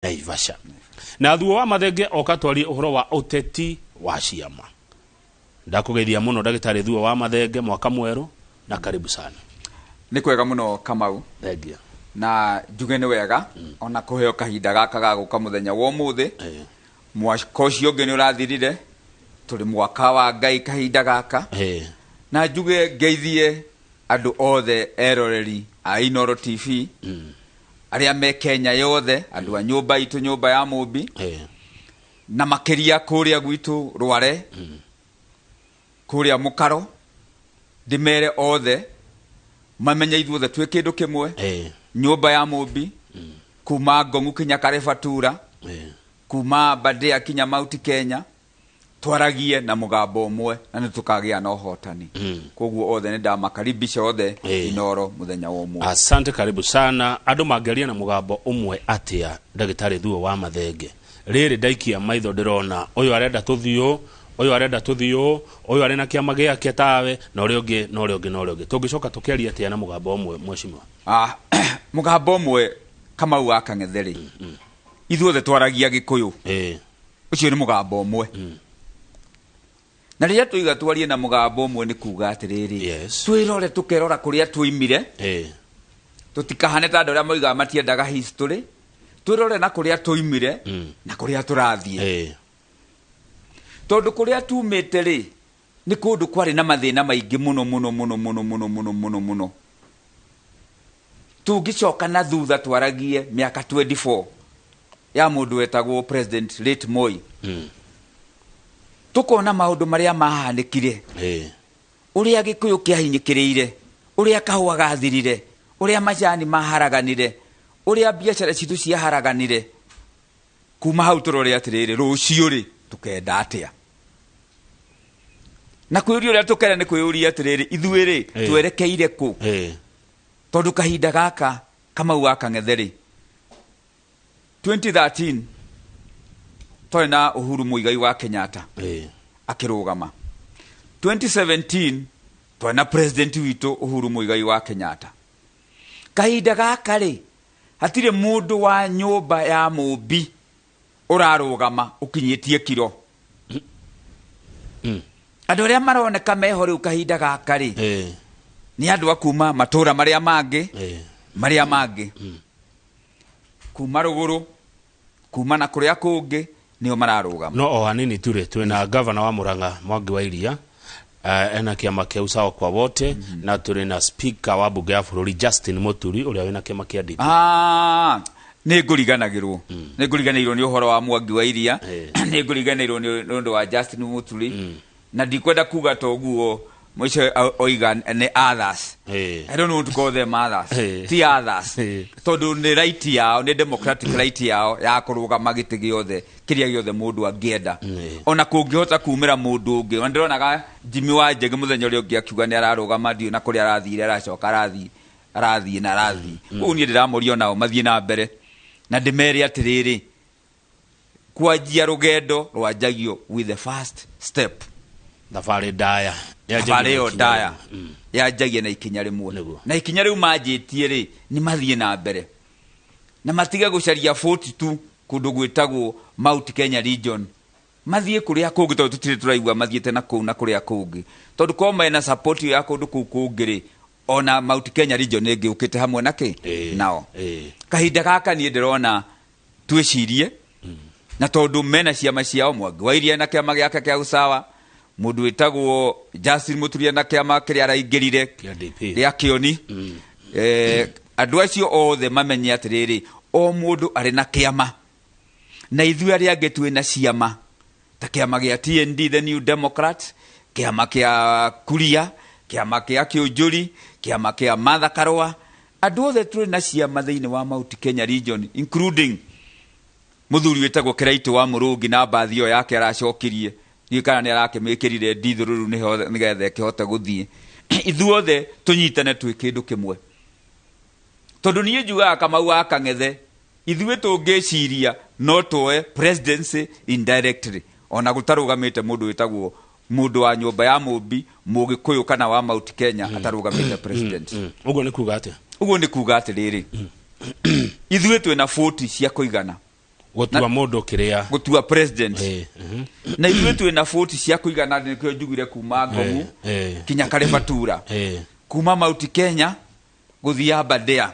Naivasha. Na thuo wa mathenge okatwari uhoro wa uteti wa ciama. Ndakugeithia muno ndagitari thuo wa mathenge mwaka mweru na karibu sana. Ni kwega muno Kamau. Thengia. Na njuge ni wega ona kuheo kahinda gaka ga guka muthenya wa umuthi. Mwaka ucio ungi ni urathirire. Turi mwaka wa Ngai kahinda gaka. Na njuge ngeithie andu othe eroreri a Inooro TV. Aria me Kenya yothe, andu a nyumba itu nyumba ya Mumbi. Na makiria kuria gwitu Rware. Kuria Mukaro. Ndimere othe mamenya ithuothe twi kindu kimwe. Nyumba ya Mumbi. Kuma Ngong'u kinya Karebatura. Kuma Badea kinya Mount Kenya. Twaragie na mugambo umwe na nitukagia na uhotani. Koguo othe ndamakaribisha othe Inooro muthenya wa umuthi. Asante, karibu sana. Andu mangeria na mugambo umwe atia ndagitari thuo wa mathenge. Riri ndaikia maitho ndirona uyu arenda tuthio, uyu arenda tuthio, uyu arena kiama giake tawe na uri ungi. Tungicoka tukiaria atia na mugambo umwe mweshimwa. Mugambo umwe Kamau wa Kang'etheri. Ithuothe twaragia Gikuyu. Ucio ni mugambo umwe. Na riria tuiga twarie na mugambo umwe ni kuga atiriri. Twirore tukerora kuria tuimire. Tutikahane ta andu aria moiga matiendaga history. Twirore na kuria tuimire na kuria turathie. Tondu kuria tumite ri ni kundu kwari na mathina maingi muno. Tungicoka na thutha twaragie miaka 24 ya mundu wetagwo President late Moi. Tukona maundu maria mahanikire. Uria Gikuyu kiahinyikirire, uria kahua gathirire, uria majani maharaganire, uria biashara citu ciaharaganire. Kuma hau turore atiriri rucio ri tukenda atia. Na kwiuria uria tukera ni kwiuria atiriri ithuiri twerekeire ku. Tondu kahinda gaka Kamau wa Kang'etheri 2013 twena Uhuru Muigai wa Kenyatta akirugama. 2017 twena president witu Uhuru Muigai wa Kenyatta. Kahinda gaka ri hatire mundu wa nyumba ya Mumbi urarugama ukinyitie kiro. Andu aria maroneka meho riu kahinda gaka ri ni andu akuma matura maria mangi kuma ruguru kuma na kuria kungi nio mararugama. No o hanini ture twena governor wa Murang'a Mwangi wa Iria, ena kiama kia usawa kwa wote, na turi na speaker wa bunge ya bururi Justin Muturi uria wina kiama kia DP. Ni nguriganagirwo ni uhoro wa Mwangi wa Iria. Ni nguriganirwo ni undu wa Justin Muturi. Na ndikwenda kuga toguo mwisho oiga ni others. I don't know to call them others. Ti others. Tondu ni right yao, ni democratic right yao ya kurugama giti giothe kiria giothe mundu angienda. Ona kungihota kumira mundu ungi. Ndironaga Jimmy Wanjigi muthenya uria ungi akiuga ni ararugama ndio na kuria arathire aracoka arathie. Ugu ni ndiramuria nao mathie na mbere. Na ndimeri atiriri kwanjia rugendo rwanjagio with the first step. Thabarĩ ndaya yanjagia na ikinya rimwe. Na ikinya riu manjitie ri ni mathie na mbere na matiga gucaria 42 kundu gwitagwo Mount Kenya region. Mathie kuria kungi tondu tutire turaigua mathiete na kuu na kuria kungi tondu ko mena support ya kundu kuu kungi ri ona Mount Kenya region ingi ukite hamwe nake nao. Kahinda gaka ni ndirona twicirie na tondu mena ciama ciao Mwangi wa Iria na kiama giake kia usawa, mundu witagwo Justin Muturi na kiama kiria araingirire ria Kioni. Andu acio othe mamenye atiriri o mundu ari na kiama na ithu aria angi twina ciama ta kiama gia TND the New Democrats, kiama kia Kuria, kiama kia Kiunjuri, kiama kia Martha Karua. Andu othe twina ciama thiini wa Mount Kenya region including muthuri witagwo Kiraitu wa Murungi na mbathio yake aracokirie ni kana ni arakimikirire ndithururu ni gethe kihota guthie. Ithuothe tunyitane twi kindu kimwe tondu ni njuga Kamau wa Kang'ethe ithuĩ tungiciria no twoe presidency indirectly ona gutarugamite mundu witagwo mundu wa nyumba ya Mumbi Mugikuyu kana wa Mount Kenya atarugamite president. Uguo ni kuga ati riri ithuĩ twina 40 cia kuigana Gutua mundu kiria. Gutua president. Na ithuĩ twĩ na voti cia kũigana nĩkĩo njugire kuma Ngomu kinya Karibatura. Kuma Mount Kenya gũthia Aberdare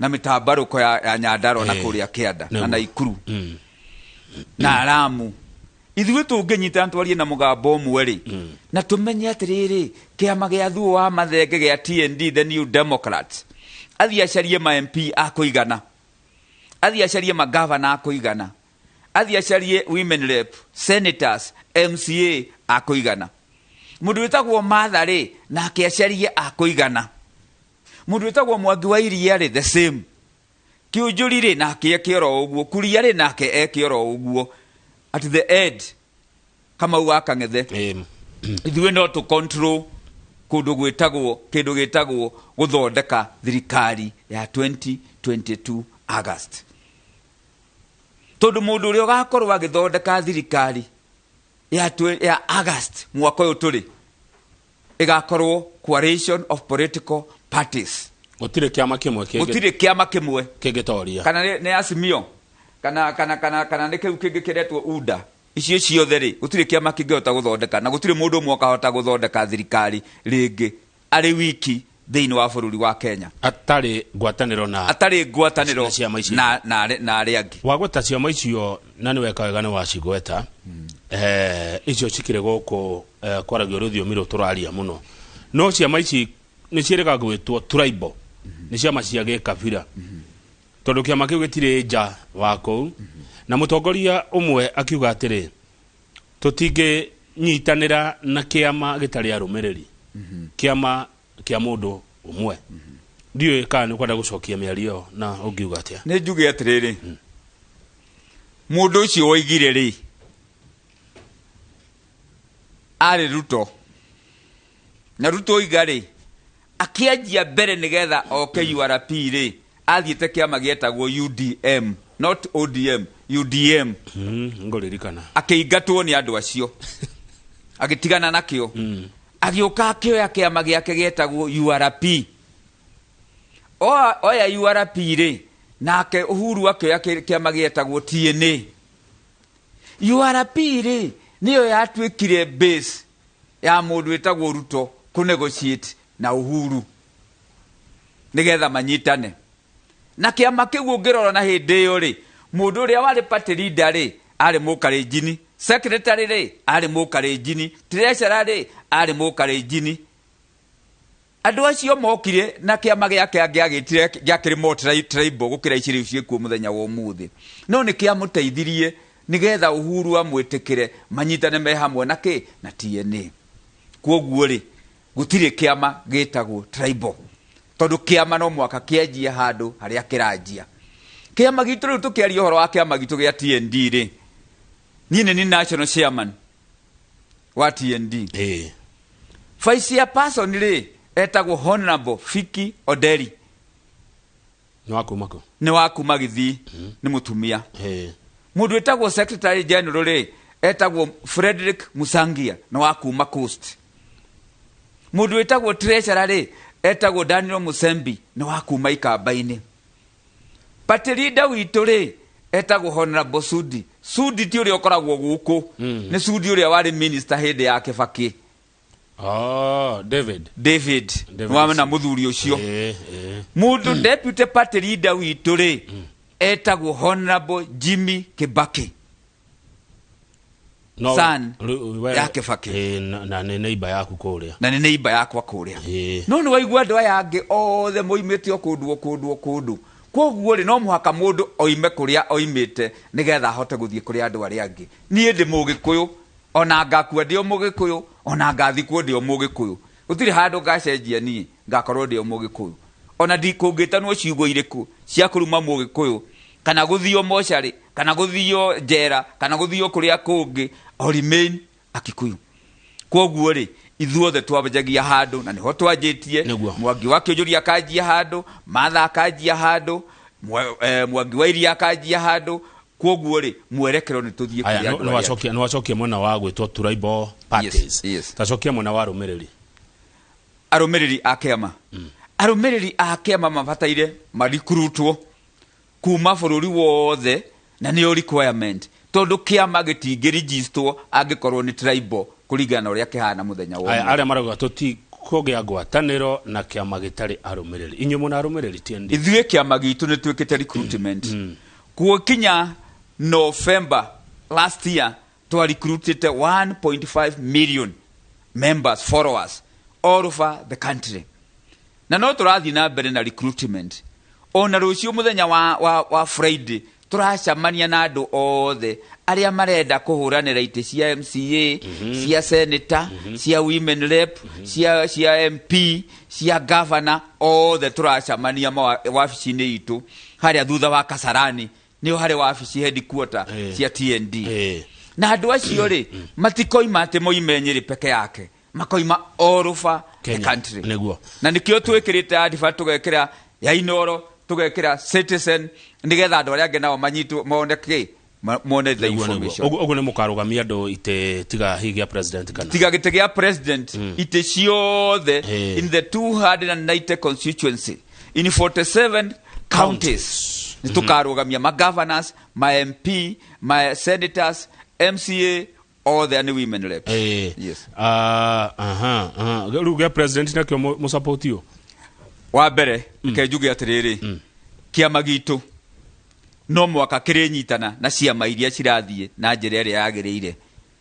na mĩtambarũko ya Nyandarua na kũrĩa Kĩanda na Naikuru na Lamu. Ithuĩ tũngĩnyita twarie na mũgambo ũmwe rĩ na tũmenye atĩrĩrĩ kĩama gĩa thuo wa mathenge gĩa TND the New Democrats athiĩ acarie ma MP a kũigana, athiĩ acarie magavana a kũigana, athiĩ acarie women rep, senators, MCA a kũigana. Mũndũ wĩtagwo Martha rĩ nake acarie a kũigana. Mũndũ wĩtagwo Mwangi wa Iria rĩ the same. Kĩũnjũri rĩ nake eke oro ũguo, Kuria rĩ nake eke oro ũguo. At the end Kamau wa Kang'ethe ithuĩ no to control kũndũ gwĩtagwo gũthondeka thirikari ya 2022 August. Tondũ mũndũ ũrĩa ũgakorwo agĩthondeka thirikari ya August mwaka ũyũ tũrĩ ĩgakorwo coalition of political parties. Gũtirĩ kĩama kĩmwe kĩngĩtoria kana nĩ Azimio kana nĩ kĩu kĩngĩ kĩretwo UDA. Icio ciothe rĩ gũtirĩ kĩama kĩngĩhota gũthondeka na gũtirĩ mũndũ ũmwe ũkahota gũthondeka thirikari rĩngĩ arĩ wiki thĩinĩ wa bũrũri wa Kenya atarĩ ngwatanĩro na arĩa angĩ. Wagweta ciama icio na nĩ weka wega nĩ wacigweta. Icio cikĩrĩ gũkũ kwaragio rũthiomi rũrũ tũraria mũno, no ciama ici nĩ ciĩrĩga gwĩtwo tribal, nĩ ciama cia gĩkabira tondũ kĩama kĩu gĩtirĩ nja wa kũu. Na mũtongoria ũmwe akiuga atĩrĩ tũtingĩnyitanĩra na kĩama gĩtarĩ arũmĩrĩri, kĩama kĩa mũndũ ũmwe. Ndiũĩ kana nĩ kwenda gũcokia mĩario na ũngiuga atĩa. Nĩ njuge atĩrĩrĩ mũndũ ũcio woigire rĩ arĩ Ruto, na Ruto oiga rĩ akĩanjia mbere nĩgetha oke URP rĩ athiĩte kĩama gĩetagwo UDM, not ODM, UDM. Ngũririkana akĩingatwo nĩ andũ acio agĩtigana nakĩo agĩũka akĩoya kĩama gĩake gĩetagwo URP. Oya URP rĩ nake Uhuru akĩoya kĩama gĩetagwo TNA. URP rĩ nĩyo yatuĩkire base ya mũndũ wĩtagwo Ruto kũnegotiate na Uhuru nĩgetha manyitane. Na kĩama kĩu ũngĩrora na hĩndĩ ĩyo rĩ mũndũ ũrĩa warĩ party leader rĩ arĩ Mũkalenjin, secretary rĩ arĩ Mũkalenjin, treasurer rĩ arĩ Mũkalenjin. Andũ acio mokire na kĩama gĩake agĩagĩtire gĩakĩrĩ mo tribal gũkĩra ici rĩu ciĩkuo mũthenya wa ũmũthĩ. No nĩ kĩamũteithirie nĩgetha Uhuru amwĩtĩkĩre manyitane me hamwe na TNA. Kwoguo rĩ gũtirĩ kĩama gĩtagwo tribal tondũ kĩama no mwaka kĩanjia handũ harĩa kĩranjia. Kĩama gitũ rĩu tũkĩaria ũhoro wa kĩama gitũ gĩa TND rĩ niĩ nĩ national chairman wa TND. Vice chairperson rĩ etagwo Honorable Fiki Oderi. Nĩ wa kuma Gĩthii, nĩ mũtumia. Mũndũ etagwo secretary general rĩ etagwo Frederick Musangia, nĩ wa kuma Coast. Mũndũ etagwo treasurer rĩ etagwo Daniel Musembi, nĩ wa kuma Ikamba-inĩ. Party leader witũ rĩ etagwo Honorable Sudi. Sudi ti ũrĩa ũkoragwo gũkũ, nĩ Sudi ũrĩa warĩ minister hĩndĩ ya Kibaki. David wamena mũthuri ũcio. Mũndũ deputy party leader witũ rĩ etagwo Honorable Jimmy Kibaki, son ya Kibaki. Na nĩ neighbor yaku kũrĩa. Na nĩ neighbor yakwa kũrĩa. No nĩ waigua andũ aya angĩ othe moimĩte kũndũ. Kwoguo rĩ no mũhaka mũndũ oime kũrĩa oimĩte nĩgetha ahote gũthiĩ kũrĩ andũ arĩa angĩ. Niĩ ndĩ Mũgĩkũyũ, ona ngakua ndĩ Mũgĩkũyũ, ona ngathikwo ndĩ Mũgĩkũyũ. Gũtirĩ handũ ngacenjia niĩ ngakorwo ndĩ Mũgĩkũyũ. Ona ndikũngĩtanwo ciugo irĩkũ cia kũruma Mũgĩkũyũ kana gũthio mocarĩ kana gũthio njera kana gũthio kũrĩa kũngĩ, o remain a Kikuyu. Kwoguo rĩ ithuothe twambagia handũ na niho twanjĩtie. Mwangi wa Kĩũnjũri akanjia handũ, Martha akanjia handũ, Mwangi wa Iria akanjia handũ. Kwoguo rĩ mwerekero nĩ tũthiĩ kũrĩa andũ. Nĩ wacokia mwena wa gwĩtwo tribal parties. Tacokia mwena wa arũmĩrĩri a kĩama. Arũmĩrĩri a kĩama mabataire marikurutwo kuma bũrũri wothe na nĩ requirement tondu kiama gitingĩregistwo angĩkorwo ni tribal kuringana uria kihana muthenya wothe aria marauga tuti kugĩa ngwatanĩro na kiama gĩtarĩ arũmĩrĩri inyuĩ mũna arũmĩrĩri TND ithuĩ kiama gitu nĩ twĩkĩte recruitment kuokinya November last year to recruited 1.5 million members followers all over the country na no tũrathiĩ na mbere na recruitment ona rũciũ muthenya wa Friday turacamania na andu othe aria marenda kuhuranira ite cia MCA cia senator cia women rep cia MP cia governor othe turacamania wabici-inĩ itu haria thutha wa Kasarani nĩho harĩ wabici headquarter cia TND na andu acio ri matikoima ati moimenyeri peke yake makoima all over the country na nikio twikirite adifa tugekira ya Inoro tugekira Citizen nigetha andu aria ange nao manyitu moneke mone the information ogu ni mukarugamia andu ite tiga higia president kana tiga gitegia president ite ciothe in the 290 constituency in 47 counties ni tukarugamia ma governors ma MP ma senators MCA all the women rep yes ruga president na kyo mu support you wa mbere kejuge atiriri kiama gitu no mwaka kirenyitana na ciama iria cirathie na njira iria yagirire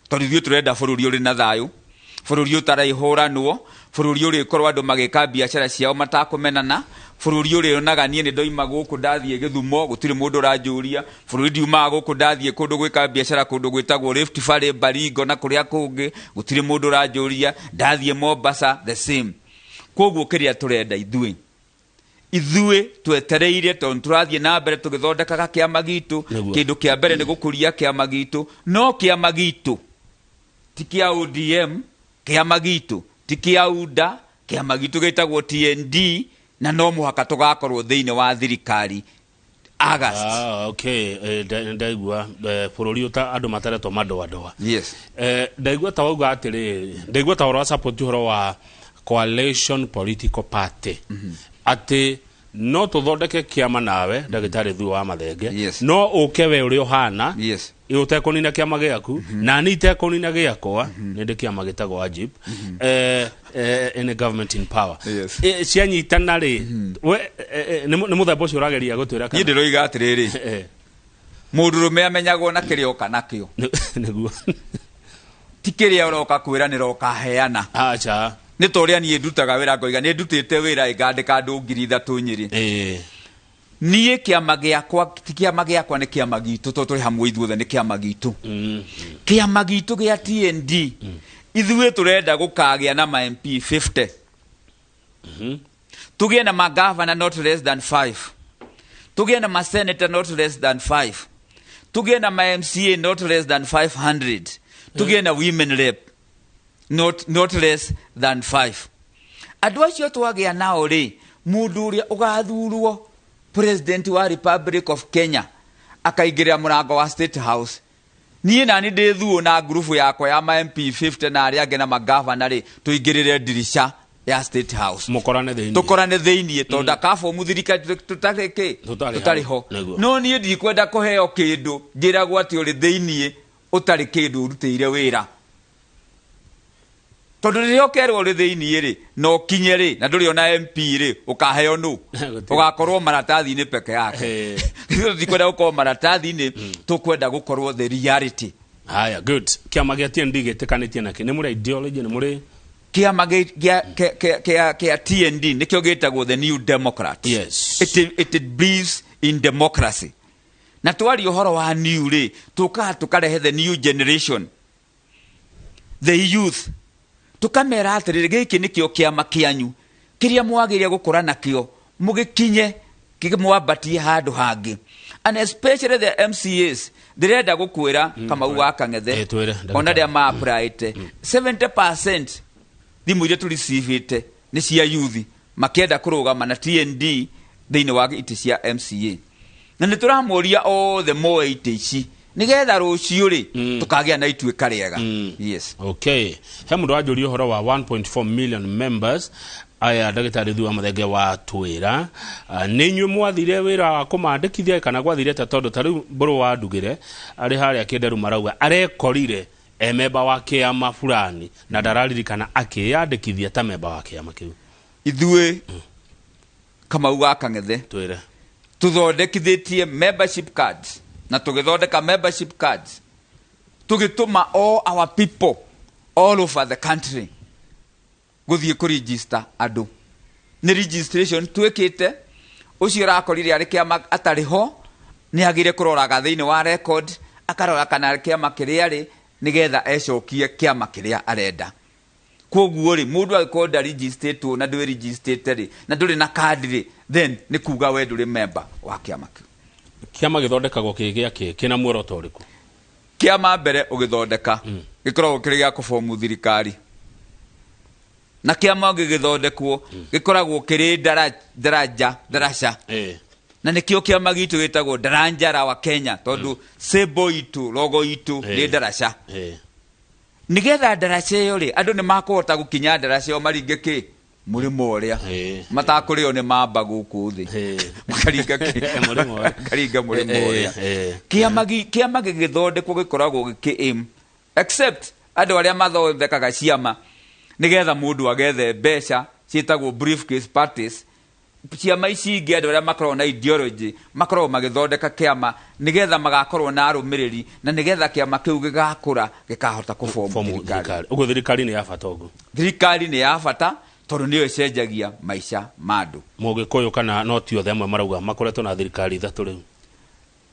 tondu ithuĩ turenda bũrũri uri na thayu bũrũri ũtaraihuranwo bũrũri uri korwo andu magika biacara ciao matakumenana bũrũri uri onaga nie ni ndoima gũkũ ndathie Githumo gutire mundu ranjuria bũrũri ndiuma gũkũ ndathie kundu gwika biacara kundu gwitagwo Rift Valley Baringo na kuria kungi gutire mundu ranjuria ndathie Mombasa the same koguo kiria turenda ithuĩ twetereire tondu turathie na mbere tugithondekaga kiama gitu kindu kia mbere ni gukuria kiama gitu no kiama gitu ti kia ODM kiama gitu ti kia UDA kiama gitu gitagwo TND na no muhaka tugakorwo thiini wa thirikari August okay ndaigua bũrũri uta andu mataretwo madoa yes ndaigua ta wauga atiri ndaigua ta ora support horo wa coalition political party ati no tuthondeke kiama nawe ndagitari thu wa mathenge no uke we uri ohana utekonina kiama giaku na ni tekonina giakwa nindi kiama gitagwo Ajib in a government in power cianyitana ri we ni muthemba ucio urageria gutwira kana ndiroiga atiriri mundurume amenyagwo na kirio kana kio niguo tikiria uroka kwiranira ukaheana acha ni toria nie ndutaga wira ngoiga ni ndutite wira igandika andu 3,000 Nyeri nie kiama giakwa ti kiama giakwa ni kiama gitu to turi hamwe ithuothe ni kiama gitu kiama gitu gia TND ithuĩ turenda gukagia na ma MP 50 tugie na ma governor not less than 5 tugie na ma senator not less than 5 tugie na ma MCA not less than 500 tugie na women rep not less than 5 andu acio twagia nao ri mundu uria ugathurwo president wa Republic of Kenya akaingirira murango wa State House nie nani ndithuo na group yakwa ya ma MP 50 na aria ange na magavana ri tuingirire dirisha ya State House tukorane thiini tondu akafo muthirika tutari ho no nie ndikwenda kuheo kindu njiragwo ati uri thiini utari kindu urutire wira tondu ririo kerwo ri thiini ri no kinye ri na nduri ona MP ri ukaheo nu ugakorwo maratathi-ini peke yake ndikwenda gukorwo maratathi-ini tukwenda gukorwo the reality haya good kiama gia TND gitikanitie naki ni muri ideology ni muri kiama gia TND nikio gitagwo the New Democrat it believes in democracy na twari uhoro wa new ri tukarehe the new generation the youth tukamera atiriri giki nikio kiama kianyu kiria mwagiria gukura nakio mugikinye kigimwambatie handu hangi and especially the MCAs direnda gukwira kama uwa Kang'ethe ona ria ma applyite 70% thimu iria tu receive ni cia youth makienda kurugama na TND thiini wa iti cia MCA na ni turamuria the more ite ici nigetha rucio ri tukagia na ituika riega yes okay he mundu ajuri uhoro wa 1.4 million members aya ndagitari Thuo wa Mathenge wa twira ni nywe mwathire wira wa kumandikithia kana gwathire ta tondu tariu mburu wa ndugire ari haria kinderu marauga arekorire memba wa kiama fulani na ndararirikana akiyandikithia ta memba wa kiama kiu Ithuĩ Kamau wa Kang'ethe twire tuthondekithitie membership cards na tugithondeka membership cards tugituma all our people all over the country guthie ku register andu ni registration twikite ucio rakorire ari kiama atariho ni agire kuroraga thiini wa record akarora kana kiama kiria ri nigetha ecokie kiama kiria arenda koguo ri mundu agikonda register tu na ndwe register ri na nduri na card ri then ni kuga we nduri member wa kiama kiama githondekagwo kigia kina muoroto uriku kiama mbere ugithondeka gikoragwo kiri gia kufomu thirikari na kiama githondekwo gikoragwo kiri daraja na nikio kiama gitu gitagwo Daranjara wa Kenya tondu sebo itu logo itu ni daraja nigetha daraja yo ri andu ni makuhota gukinya daraja yo maringe ki murimo uria matakurio ni mamba guku thi makaringa ki karinga murimo uria kiama githondekwo gikoragwo giki except andu aria mathondekaga ciama nigetha mundu agethe mbeca ciitagwo briefcase parties ciama ici ingi andu aria makorwo na ideology makorwo magithondeka kiama nigetha magakorwo na arumiriri na nigetha kiama kiu gigakura gikahota kufomu thirikari ugo thirikari ni ya bata ugo thirikari ni ya bata tondu niyo icenjagia maisha mandu mugikuyu kana no ti othe amwe marauga makoretwo na thirikari ithatu riu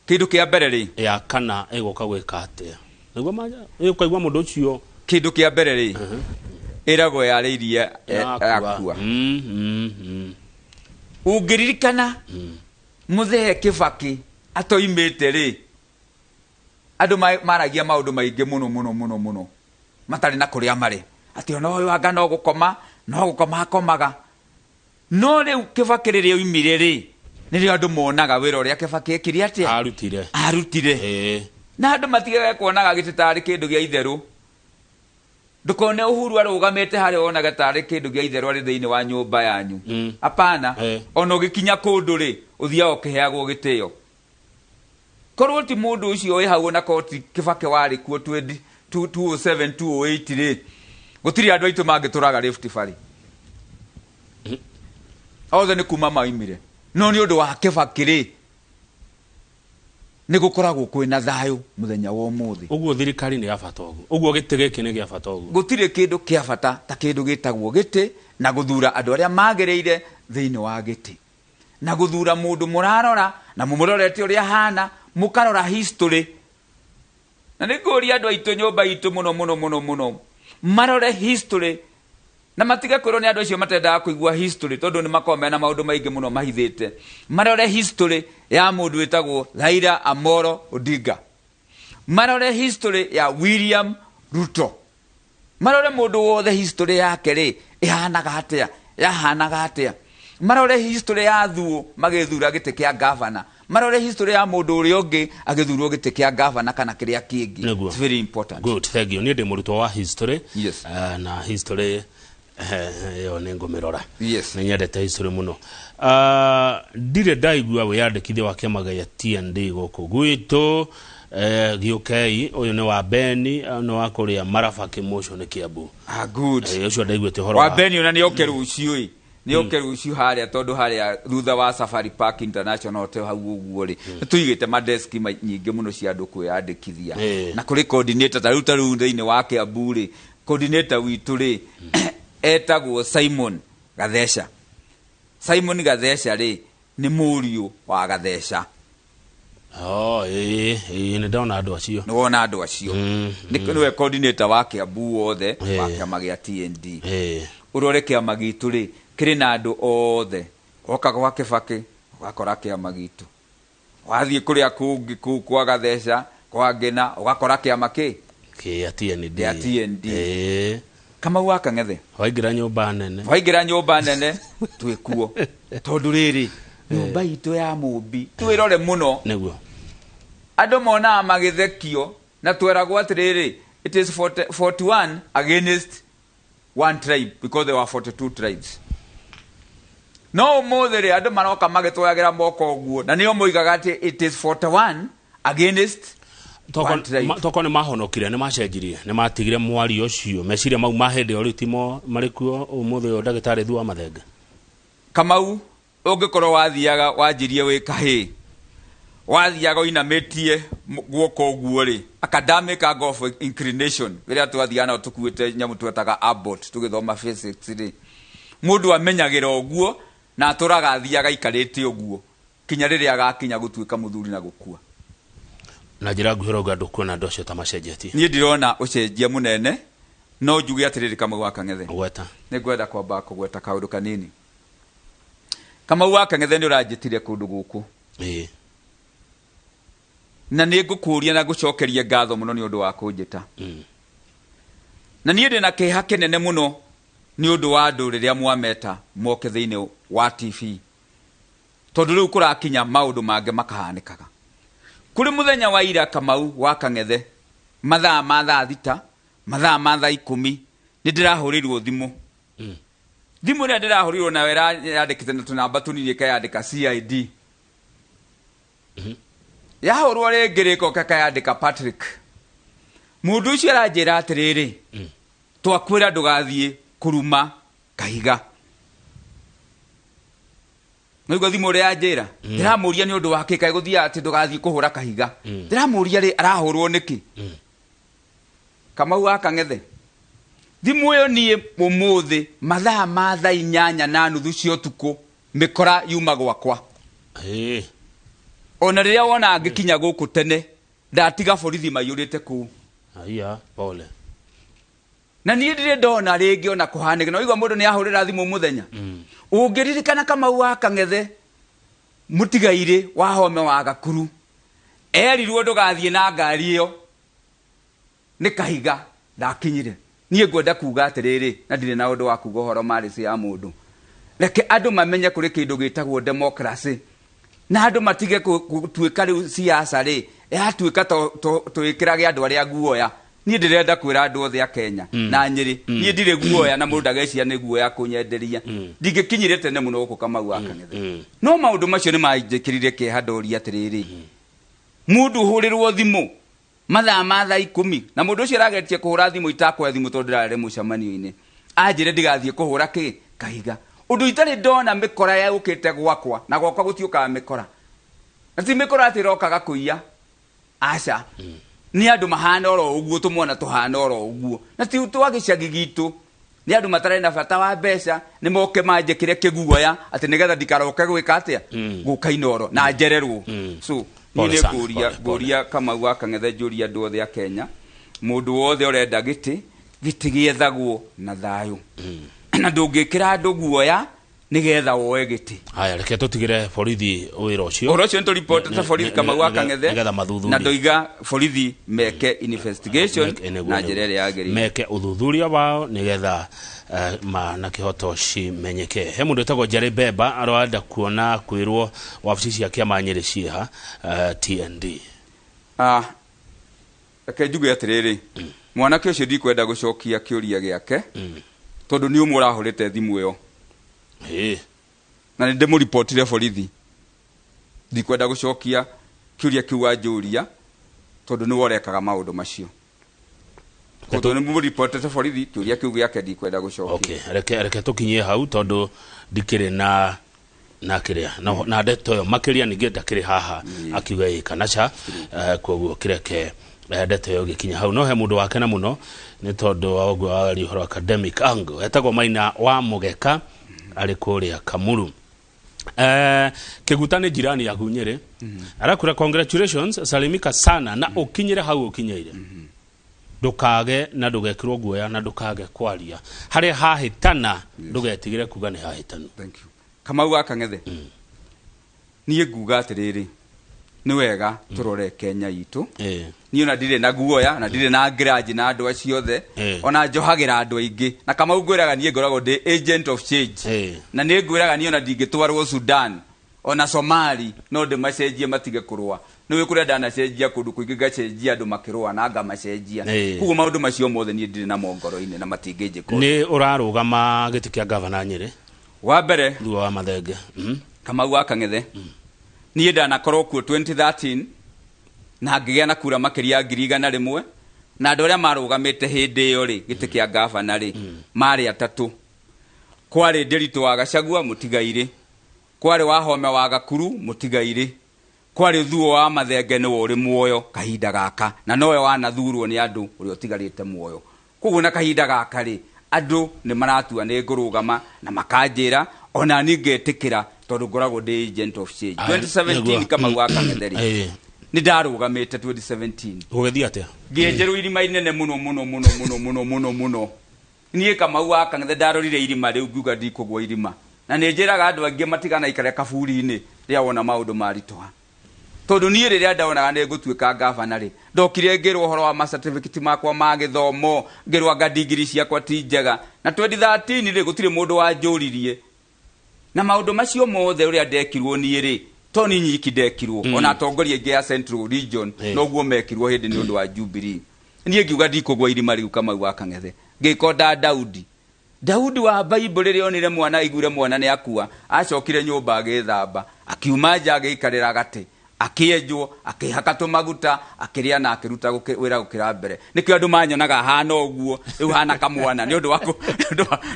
kindu kia mbere ri ya kana iguka gwika atia niguo maja ukaigua mundu ucio kindu kia mbere ri irago yariirie akua ungiririkana Muthee Kibaki atoimite ri andu maragia maundu maingi muno matari na kuria mari ati ona uyu anga no gukoma akomaga no riu Kibaki riri oimire ri nirio andu monaga wira uria Kibaki ekiri atia arutire na andu matigaga kuonaga gititari kindu gia itheru ndukone Uhuru arugamite hari ona gatari kindu gia itheru ari thiini wa nyumba yanyu apana ona ugikinya kundu ri uthia ukiheagwo gitio korwo ti mundu ucio wi hau na koti Kibaki wari kuo 2007 2008 ri gutiri andu aitu mangituraga Rift Valley othe ni kuma maimire no ni undu wa Kibaki ri nigukoragwo kwina thayu muthenya wa umuthi uguo thirikari ni ya bata uguo uguo giti giki ni gia bata uguo gutire kindu kia bata ta kindu gitagwo giti na guthura andu aria magereire thiini wa giti na guthura mundu murarora na mumurorete uria hana mukarora history na niguria andu aitu nyumba itu muno marore history na matiga kwirwo ni andu acio matendaga kuigua history tondu ni makome na maundu maingi muno mahithite marore history ya mundu witagwo Raila Amolo Odinga marore history ya William Ruto marore mundu wothe history yake ri yahanaga atia marore history ya Thuo magithura gite kia governor marore history ya mundu uri ungi agithurwo gite kia governor kana kiria kingi it's very important good thank you ni ndi murutwo wa history yes. Na history yo nengo mirora yes na nyendete history muno ndire ndaigua we yandikithia wa kiama gia TND guku gwitu giukei uyu ni wa Beni no wakuria Marafaki motion Kiambu good ucio ndaiguite horo wa Beni una ni okeru ucio ni okeru ucio haria tondu haria thutha wa Safari Park International Hotel hau uguo ri tuigite madeski nyingi muno cia andu kwiyandikithia na kuri coordinator taru thiini wa Kiambu ri coordinator witu ri etagwo Simon Gathesha ri ni muriu wa Gathesha ni ndona andu acio ni wona andu acio niwe coordinator wa Kiambu othe wa kiama gia TND urore kiama gitu ri kiri na andu othe oka gwa Kibaki ugakora kiama gitu wathie kuria kungi kwa Gathesha kwa Ngina ugakora kiama kia TND Kamau wa Kang'ethe waingira nyumba nene twikuo tondu riri nyumba itu ya mumbi twirore muno niguo andu mona magithekio na tweragwo atiriri it is 41 against one tribe because there were 42 tribes no mothere andu maroka magitwagira moko guo na nio moigaga ati it is 41 against toko ni mahonokire ni macenjirie ni matigire mwari ucio meciria mau mahende oritimo marikuo umuthe o ndagitari Thuo wa Mathenge. Kamau ungikorwo wathiaga wanjirie wi kahi wathiaga inametie guoko guo ri academic angle of inclination riria twathiana tukuite nyamu twetaga abort tugithoma physics ri mundu amenyagira oguo na aturaga thiaga ikarite oguo kinya riria agakinya gutuika muthuri na gukua na njira nguhiro ngandu kuona ndocio ta macenjetie. Nie ndirona ucenjia munene no njuge atiriri Kamau wa Kang'ethe gweta ni gwenda kwamba kugweta kaundu kanini. Kamau wa Kang'ethe ni uranjitire kundu guku na ni ngukuria na gucokeria ngatho muno ni undu wa kunjita na nie ndina kiha kinene muno ni undu wa andu riria mwameta moke thiini wa TV tondu riu kurakinya maundu mange makahanikaga kuri muthenya wa ira Kamau wa Kang'ethe mathaa ma thaa thita mathaa ma thaa 10 ni ndirahurirwo thimu thimu ria ndirahurirwo na wera yandikite na tunamba tunini kayandika CID yahurwo ringi riko kakayandika Patrick mundu ucio aranjira atiriri twakwira ndugathie kuruma kahiga Nigwa thimu ria anjira ndiramuria ni undu wa kika guthia ati ndugathie kuhura kahiga ndiramuria ri arahurwo niki Kamau wa Kang'ethe thimu yo nie umuthi mathaa ma thaa 8:30 cia utuku mikora yuma gwakwa ona riria wona angikinya guku tene ndatiga borithi maiyurite ku aya pole na nie ndire ndona ringi ona kuhanike no igwa mundu ni ahurira thimu muthenya ungiririkana Kamau wa Kang'ethe mutigaire wa home wa Gakuru erirwo ndugathie na ngari iyo ni kahiga ndakinyire nie ngwenda kuga atiriri na ndire na undu wa kuga horo marisi ya mundu reke andu mamenye kuri kindu gitagwo democracy na andu matige tuika riu siasa ri yatuika tuikirage andu aria guoya nie ndirenda kwira andu othe a Kenya na Nyeri nie ndire guoya na mundu ndagecia ni guoya kunyenderia ndingikinyire tene muno guku Kamau wa Kang'ethe no maundu macio ni majikirire kihandoria atiriri mundu hurirwo thimu mathaa ma thaa 10 na mundu ucio aragetie kuhura thimu itakwa thimu tondu ndirare mucamanio-ini anjire ndigathie kuhura kahiga undu itari ndona mikora ya ukite gwakwa na gwakwa gutiuka mikora na ti mikora atirokaga kuiya aca ni andu mahana oro uguo tumona tuhana oro uguo na ti twagicagi gitu ni andu matare na bata wa mbeca ni moke manjikire kiguoya ati nigetha ndikaroke gwika atia gukaina oro na njererwo so ni guria Kamau wa Kang'ethe njuria andu othe a Kenya mundu wothe urenda giti giethagwo na thayu na ndungikira andu guoya nigetha woe giti haya reke tutigire borithi wira ucio ntu report ta borithi Kamau wa Kang'ethe na ndoiga borithi meke investigation na njira iria yagĩrĩire meke uthuthuria wao nigetha na kihoto cimenyeke he mundu etagwo Jerry Bemba arwenda kuona kwirwo wabici cia kiama Nyeri ciha TND reke njuge atiriri mwanake ucio ndikwenda gucokia kiuria giake tondu ni umwe urahurite thimu iyo na ndi mu reportire borithi ndikwenda gucokia kiuria kiu anjuria tondu ni worekaga maundu macio tondu ni mu reportire borithi kiuria kiu giake ndikwenda gucokia reke tukinyie hau tondu ndikire na kiria na ndeto yo makiria ningi ndakiri haha akiuga ikanacha koguo kireke ndeto yo gikinya hau no he mundu wake na muno ni tondu wa ogwo ari horo academic angle etagwo Maina wa Mugeka ari kuria Kamuru kigutani jirani ya Nyeri arakura congratulations salimika sana na ukinyire hau ukinyeire ndukage na ndugekirwo guoya na ndukage kwaria hari hahitana ndugetigire kuga ni hahitanu. Thank you. Kamau wa Kang'ethe nie nguga atiriri ni wega turore Kenya yitu ni ona ndire na guoya na ndire na grudge na andu acio othe ona njohagira andu aingi na Kamau ngwiraga nie ngoragwo ndi agent of change na ni ngwiraga nie ona ndingitwarwo Sudan ona Somali no ndi macenjie matige kurwa ni we kuria ndana cenjia kundu kuingi gacenjia andu makirwa na anga macenjia kugo maundu macio mothe nie ndire na mongoro-ini na matingije ko ni urarugama giti kia governor Nyeri wa mbere thuo wa mathenge Kamau wa Kang'ethe niĩ ndanakorwo kuo 2013 na ngĩgĩa na kura makĩria 100,000 na andũ arĩa marũgamĩte hĩndĩ ĩyo rĩ gĩtĩ kĩa gavana rĩ marĩ atatũ. Kwarĩ Nderitu wa Gachagua mũtigairĩ, kwarĩ Wahome wa Gakuru mũtigairĩ, kwarĩ Thuo wa Mathenge nĩwe ũrĩ muoyo kahinda gaka na nowe wanathurwo nĩ andũ ũrĩa ũtigarĩte muoyo. Koguo na kahinda gaka rĩ andũ nĩ maratua nĩ ngũrũgama na makanjĩra ona niĩ ngetĩkĩra tondũ ngoragwo ndĩ agent of change. 2017 Kamau wa Kang'ethe rĩ nĩ ndarũgamĩte 2017 gũgĩthiĩ atĩa ngĩenjerwo irima inene mũno. Niĩ Kamau wa Kang'ethe ndarorire irima rĩu ngiuga ndikũgwa irima na nĩ njĩraga andũ angĩ matigana ikare kaburi-inĩ rĩrĩa wona maũndũ maritũha. Tondũ niĩ rĩrĩa ndaonaga nĩ ngũtuĩka gavana rĩ ndokire ngĩrwo ũhoro wa certificate makwa ma gĩthomo, ngĩrwo anga degree ciakwa ti njega, na 2013 rĩ gũtirĩ mũndũ wanjũririe. Na maũndũ macio mothe ũrĩa ndekirwo niĩ rĩ to ni nyiki ndekirwo ona atongoria aingĩ ya Central Region noguo mekirwo hĩndĩ nĩ ũndũ wa Jubilee. Niĩ ngiuga ndikũgwa irima rĩu Kamau wa Kang'ethe ngĩkonda Daudi wa Bible rĩrĩa onire mwana aiguire mwana nĩ akua acokire nyũmba agĩthamba akiuma nja agĩikarĩra gatĩ akĩenjwo akĩhaka tũmaguta akĩrĩa na akĩruta wĩra gũkĩra mbere. Nĩkĩo andũ manyonaga hana ũguo rĩu hana kamwana nĩ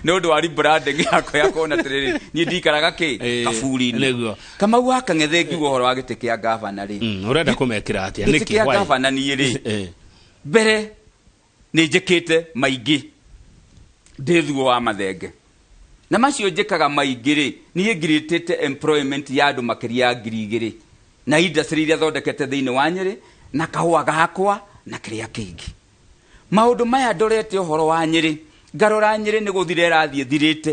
ũndũ wa rebranding yakwa yakona atĩrĩrĩ niĩ ndikaraga kaburi-inĩ. Kamau wa Kang'ethe ngiuga ũhoro wa gĩtĩ kĩa gavana rĩ ũrenda kũmekĩra atĩa gĩtĩ kĩa gavana niĩ rĩ mbere nĩ njĩkĩte maingĩ ndĩ Thuo wa Mathenge na macio njĩkaga maingĩ rĩ niĩ ngirĩtĩte employment ya andũ makĩria 2,000 na industry iria thondekete thĩinĩ wa Nyeri na kahũa gakwa na kĩrĩa kĩngĩ. Maũndũ maya ndorete ũhoro wa Nyeri ngarora Nyeri nĩ gũthira ĩrathiĩ thirĩte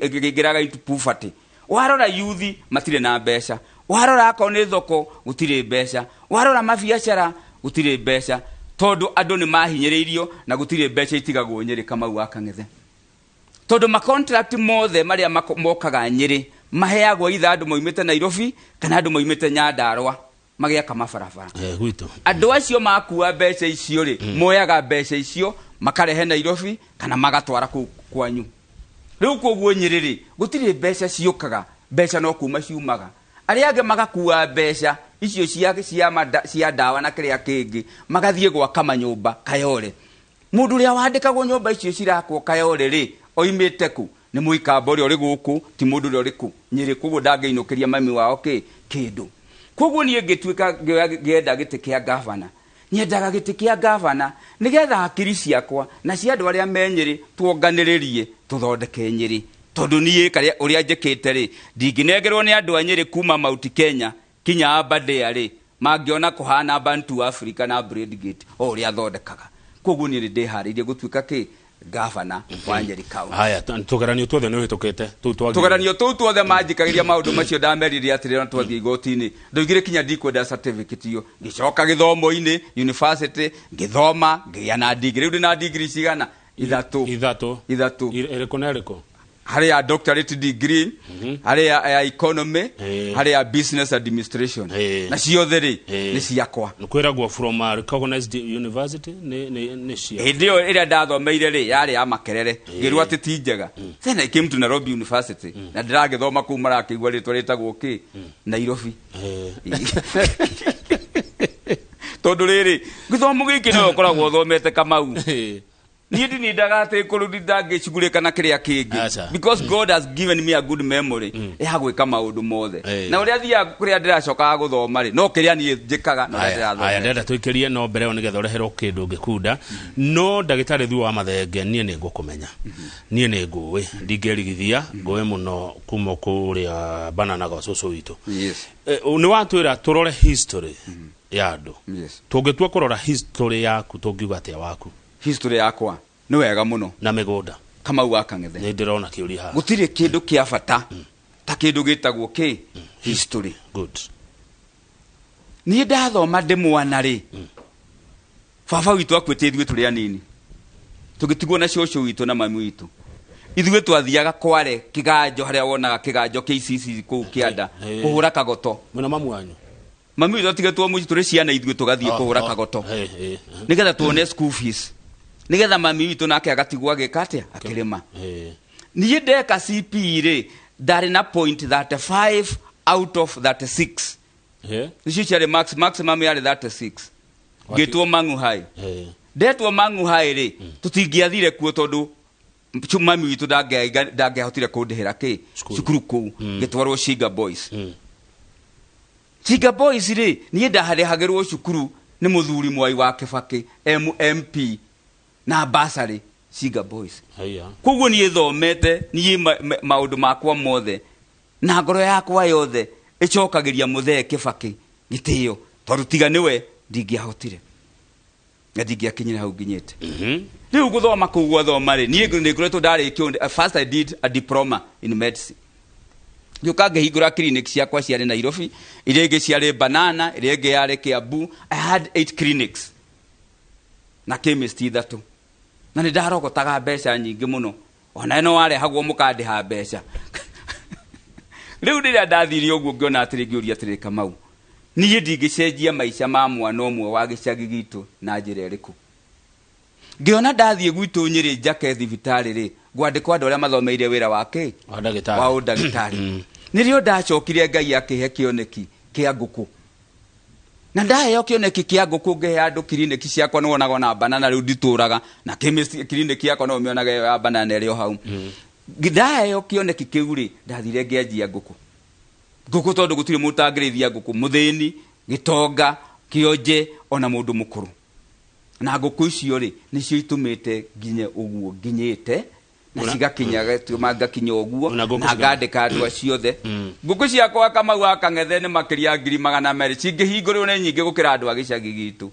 ĩgĩgĩraga into poverty. Warora youth matirĩ na mbeca, warora akorwo nĩ thoko gũtirĩ mbeca, warora mabiacara gũtirĩ mbeca tondũ andũ nĩ mahinyĩrĩirio na gũtirĩ mbeca itigagwo Nyeri Kamau wa Kang'ethe. Tondũ ma contract mothe marĩa mokaga Nyeri maheagwo itha andũ moimĩte Nairobi kana andũ moimĩte Nyandarua magĩaka mabarabara. Gwitũ Andũ acio makua mbeca icio rĩ moyaga mbeca icio makarehe Nairobi kana magatwara kwanyu. Rĩu koguo Nyeri rĩ gũtirĩ mbeca ciũkaga, mbeca no kuma ciumaga. Arĩa angĩ magakua mbeca icio cia ndawa na kĩrĩa kĩngĩ magathiĩ gwaka manyũmba Kayole. Mũndũ ũrĩa wandĩkagwo nyũmba icio cirakwo Kayole rĩ oimĩte ku nĩ mũikamba ũrĩa ũrĩ gũkũ ti mũndũ ũrĩa ũrĩ ku Nyeri, koguo ndangĩinũkĩria mami wao kĩndũ. Koguo niĩ ngĩtuĩka ngĩenda gĩtĩ kĩa gavana, nyendaga gĩtĩ kĩa gavana nĩgetha hakiri ciakwa na cia andũ arĩa me Nyeri tuonganĩrĩrie tũthondeke Nyeri. Tondũ niĩ ũrĩa njĩkĩte rĩ ndingĩnengerwo nĩ andũ a Nyeri kuma Mount Kenya kinya Aberdare rĩ mangĩona kũhana Bantu Africa na Bradgate o ũrĩa thondekaga. Koguo niĩ ndĩharĩirie gũtuĩka gavana wa Nyeri County. Haya tũgeranio tuothe nĩ ũhĩtũkĩte tũgeranio tũu manjikagĩria maũndũ macio ndameririe atĩrĩ na twathiĩ igoti-inĩ ndoigire kinya ndikwenda certificate iyo ngĩcoka gĩthomo-inĩ university ngĩthoma ngĩgĩa na degree. Rĩu ndĩ na degree cigana ithatũ ĩrĩkũ na ĩrĩkũ? Harĩ ya doctorate degree, harĩ ya economy, harĩ ya business administration na ciothe rĩ nĩ ciakwa. Kwĩragwo from a recognized university nĩ cia hĩndĩ ĩyo ĩrĩa ndathomeire rĩ yarĩ ya Makerere ngĩrwo atĩ ti njega. Then I came to Nairobi University na ndĩragĩthoma kũu marakĩigua rĩtwa rĩtagwo Nairobi. Tondũ rĩrĩ gĩthomo gĩkĩ no ũkoragwo ũthomete Kamau niĩ ndindaga atĩ kũrũditha ngĩcugurĩka na kĩrĩa kĩngĩ because God has given me a good memory ya gwĩka maũndũ mothe. Na ũrĩa thiaga kũrĩa ndĩracokaga gũthoma rĩ no kĩrĩa niĩ njĩkaga na ndĩrathoma. Aya ndenda tũikĩrie no mbere ĩyo nĩgetha ũreherwo kĩndũ ngĩkunda no ndagĩtarĩ Thuo wa Mathenge niĩ nĩ ngũkũmenya, niĩ nĩ ngũĩ ndingĩrigithia ngũĩ mũno kuma kũrĩa Banana gwa cũcũ witũ. Nĩ watwĩra tũrore history ya andũ. Tũngĩtua kũrora history yaku tũngiuga atĩa waku? History yakwa nĩ wega mũno na mĩgũnda Kamau wa Kang'ethe nĩ ndĩrona kĩũria haha gũtirĩ kĩndũ kĩa bata ta kĩndũ gĩtagwo history. Good. Niĩ ndathoma ndĩ mwana rĩ baba witũ akuĩte ithuĩ tũrĩ anini tũgĩtigwo na cũcũ witũ na mami witũ ithuĩ twathiaga Kware Kĩganjo harĩa wonaga Kĩganjo KCC kũu Kĩanda kũhũra kagoto. Mwena mamu wanyu mami witũ atigetwo mũciĩ tũrĩ ciana ithuĩ tũgathiĩ kũhũra kagoto nĩgetha tuone school fees, nĩgetha mami witũ nake agatigwo agĩka atĩa akĩrĩma. niĩ ndeka CP rĩ ndarĩ na point 35 out of 36 nicio ciarĩ maximum yarĩ 36 ngĩtwo Mang'u High ndetwo Mang'u High rĩ tũtingĩathire kuo tondũ mami witũ ndangĩahotire kũndĩhĩra cukuru kũu ngĩtwarwo Shiga Boys Shiga Boys rĩ niĩ ndaharĩhagĩrwo cukuru nĩ mũthuri Mwai wa Kĩbakĩ MP na basarĩ Shiga Boys koguo niĩ thomete niĩ maũndũ makwa mothe na ngoro yakwa yothe ĩcokagĩria Mũthee Kĩbakĩ gĩtĩo tondũ tiga nĩwe ndingĩahotire na ndingĩakinyire hau nginyĩte rĩu gũthoma kũu gwathoma rĩ niĩ nĩngoretwo ndarĩkio first I did a diploma in medicine ngĩũka ngĩhingũra clinic ciakwa ciarĩ Nairobi iria ingĩ ciarĩ Banana iria ingĩ yarĩ Kiambu I had 8 clinics na chemist 3 na nĩ ndarogotaga mbeca nyingĩ mũno ona ĩno warehagwo mũkandĩha mbeca rĩu rĩrĩa ndathiire ũguo ngĩona atĩrĩ ngĩũria atĩrĩ Kamau niĩ ndingĩcenjia maica ma mwana ũmwe wa gĩcagi gitũ na njĩra ĩrĩkũ ngĩona ndathiĩ gwitũ Nyĩrĩ njake thibitarĩ rĩ ngwandĩkwo andũ arĩa mathomeire wĩra wake wa ũndagĩtarĩ nĩrĩo ndacokire Ngai akĩhe kĩoneki kĩa ngũkũ na ndaheo kĩoneki kĩa ngũkũ ngĩhe andũ clinic ciakwa nĩwonaga na Banana rĩu nditũraga na chemist clinic yakwa no mĩonaga ya Banana ĩrĩ o hau ndaheo kĩoneki kĩu rĩ ndathire ngĩanjia ngũkũ tondũ gũtirĩ mũndũ tangĩrĩithia ngũkũ mũthĩni gĩtonga kĩonje ona mũndũ mũkũrũ na ngũkũ icio rĩ nĩcio itũmĩte nginya ũguo nginyĩte na cigakinyaga ngakinya ũguo na ngandĩka andũ acio othe ngũkũ ciakwa Kamau wa Kang'ethe nĩ makĩria 200,000 cingĩhingũrĩrwo nĩ nyingĩ gũkĩra andũ a gĩcagi gitũ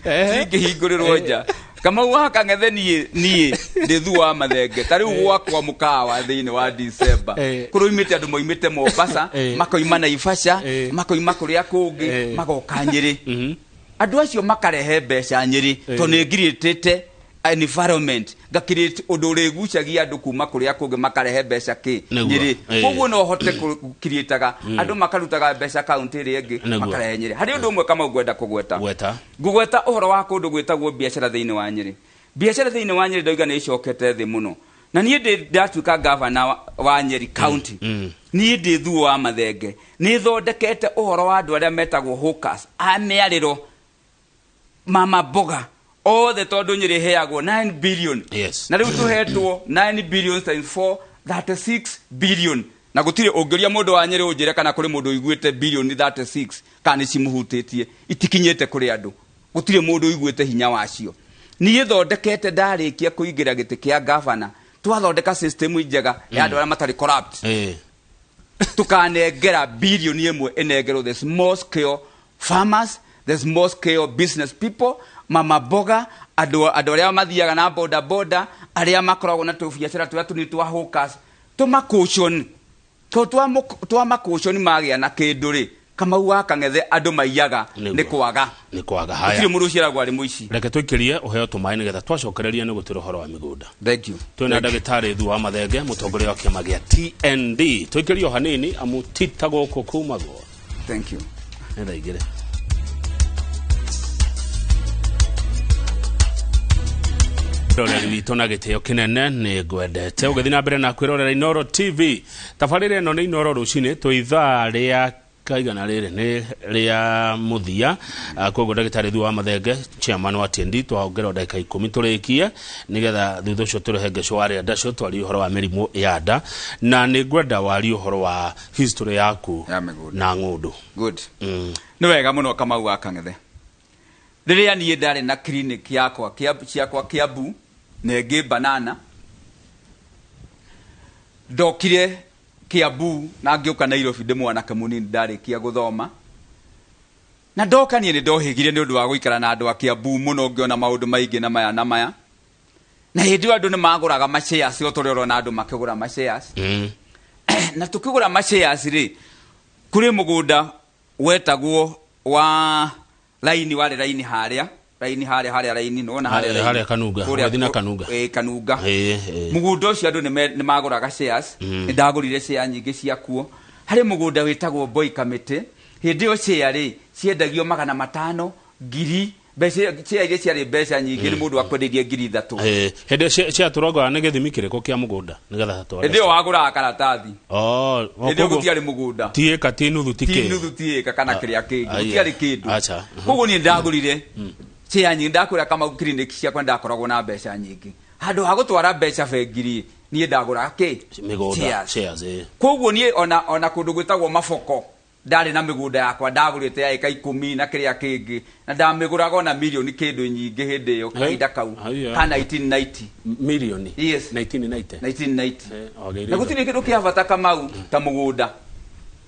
cingĩhingũrĩrwo nja Kamau wa Kang'ethe niĩ ndĩ thu wa mathenge ta rĩu gwakwa mũkawa thĩinĩ wa December kũroimĩte andũ moimĩte Mombasa makoima Naivasha makoima kũrĩa kũngĩ magoka Nyĩrĩ andũ acio makarehe mbeca Nyĩrĩ tondũ nĩ ngirĩtĩte environment ngakirĩte ũndũ ũrĩgucagia andũ kuma kũrĩa kũngĩ makarehe mbeca Nyĩrĩ koguo no hote kũkirĩtaga andũ makarutaga mbeca kaunti ĩrĩa ĩngĩ makarehe Nyĩrĩ harĩ ũndũ ũmwe Kamau ngwenda ngũgweta ũhoro wa kũndũ gwĩtagwo biacara thĩinĩ wa Nyĩrĩ biacara thĩinĩ wa Nyĩrĩ ndoiga nĩ ĩcokete thĩ mũno na niĩ ndatuĩka governor wa Nyĩrĩ county niĩ ndĩ thuo wa mathenge nĩ thondekete ũhoro wa andũ arĩa metagwo hawkers amĩarĩro mama boga othe tondũ Nyĩrĩ heagwo 9 billion na rĩu tũhetwo 9 billion times 4 36 billion na gũtirĩ ũngĩria mũndũ wa Nyĩrĩ ũnjĩre kana kũrĩ mũndũ ũiguĩte billion 36 kana nĩcimũhutĩtie itikinyĩte kũrĩ andũ gũtirĩ mũndũ ũiguĩte hinya wacio niĩ thondekete ndarĩkia kũingĩra gĩtĩ kĩa governor twathondeka system njega ya andũ arĩa matarĩ corrupt tukanengera billion ĩmwe ĩnengerwo the small scale farmers the small scale business people mama boga andũ arĩa mathiaga na boda arĩa makoragwo na tũbiacara tũrĩa tũnini twa hawkers tũmakushoni twamakũshoni magĩa na kĩndũ rĩ Kamau wa Kang'ethe andũ maiyaga nĩ kwaga haya gũtirĩ mũndũ ũciaragwo arĩ mũici reke tũikĩrie ũheo tũmaĩ nĩgetha twacokereria nĩ gũtĩra ũhoro wa mĩgũnda thank you twĩna ndagĩtarĩ thu wa mathenge mũtongoria wa kĩama gĩa TND tũikĩrie o hanini amu tita gũkũ kumagwo thank you nenda igĩre roreri witũ na gĩtĩo kĩnene nĩ ngwendete ũgĩthiĩ na mbere na kwĩrorera Inooro TV tabarĩra ĩno nĩ Inooro rũcinĩ twĩ ithaa rĩa kaigana rĩrĩ nĩ rĩa mũthia koguo ndagĩtarĩ thu wa mathenge chairman wa TND twahongerwo ndagĩka 10 tũrĩkie nĩgetha thutha ũcio tũrehe ngecũ warĩa ndacio twarie ũhoro wa mĩrimũ ya nda na nĩ ngwenda warie ũhoro wa history yaku na ng'ũndũ good nĩ wega mũno Kamau wa Kang'ethe rĩrĩa niĩ ndarĩ na clinic ciakwa Kiambu na ĩngĩ Banana ndokire Kiambu na ngĩũka Nairobi ndĩ mwanake mũnini ndarĩkia gũthoma na ndoka niĩ nĩ ndohĩgire nĩ ũndũ wa gũikara na andũ a Kiambu mũno ngĩona maũndũ maingĩ na maya na hĩndĩ ĩyo andũ nĩ magũraga mashares o tũrĩ ũrona andũ makĩgũra mashares na tũkĩgũra mashares rĩ kũrĩ mũgũnda wetagwo wa laini wale laini harĩa laini nona harĩa Kanunga wathina Kanunga Kanunga mũgũnda ũcio andũ nĩ magũraga shares nĩ ndagũrire share nyingĩ ciakuo harĩ mũgũnda wĩtagwo Boy Committee hĩndĩ ĩyo share rĩ ciendagio 500 ngiri Beca cia iria ciarĩ mbeca nyingĩ nĩ mũndũ akwenderia 3,000. Hĩndĩ cia tũrongoga nĩ gĩthimi kĩrĩkũ kĩa mũgũnda nĩgetha tware. Hĩndĩ ĩyo wagũraga karatathi. Hĩndĩ ĩyo gũtiarĩ mũgũnda. Ti ĩka ti nuthu ti kĩ. Ti nuthu ti ĩka kana kĩrĩa kĩngĩ. Gũtiarĩ kĩndũ. Koguo niĩ ndagũrire cia nyingĩ, ndakwĩra kama clinic ciakwa ndakoragwo na mbeca nyingĩ. Handũ ha gũtwara mbeca bengi niĩ ndagũraga kĩ? Mĩgũnda shares. Koguo niĩ ona kũndũ gwĩtagwo Maboko ndarĩ na mĩgũnda yakwa ndagũrĩte ya ĩka 10 na kĩrĩa kĩngĩ, na ndamĩgũraga ona mirioni kĩndũ nyingĩ hĩndĩ ĩyo kahinda kau ka 1990. Mirioni? Yes. 1990. 1990. Na gũtirĩ kĩndũ kĩa bata Kamau ta mũgũnda.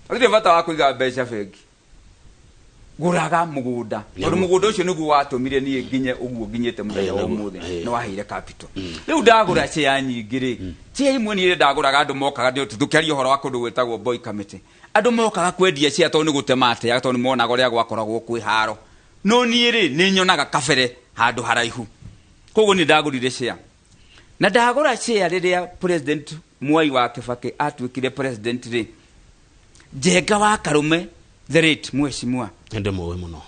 Gũtirĩ bata wa kũiga mbeca bengi. Gũraga mũgũnda. Tondũ mũgũnda ũcio nĩguo watũmire niĩ nginye ũguo nginyĩte mũthenya wa ũmũthĩ nĩ waheire capital. Rĩu ndagũra share nyingĩ share imwe niĩ ndagũraga andũ mokaga tũkĩaria ũhoro wa kũndũ gwĩtagwo Boy Committee. Andũ mokaga kwendia share tondũ nĩ gũtema atĩa, tondũ monaga ũrĩa gwakoragwo kwĩ haro. No niĩ nĩ nyonaga kabere handũ haraihu. Koguo nĩ ndagũrire share. Na ndagũra share rĩrĩa President Mwai wa Kibaki atuĩkire president Njenga wa Karume the late Mheshimiwa ende mũwe mũno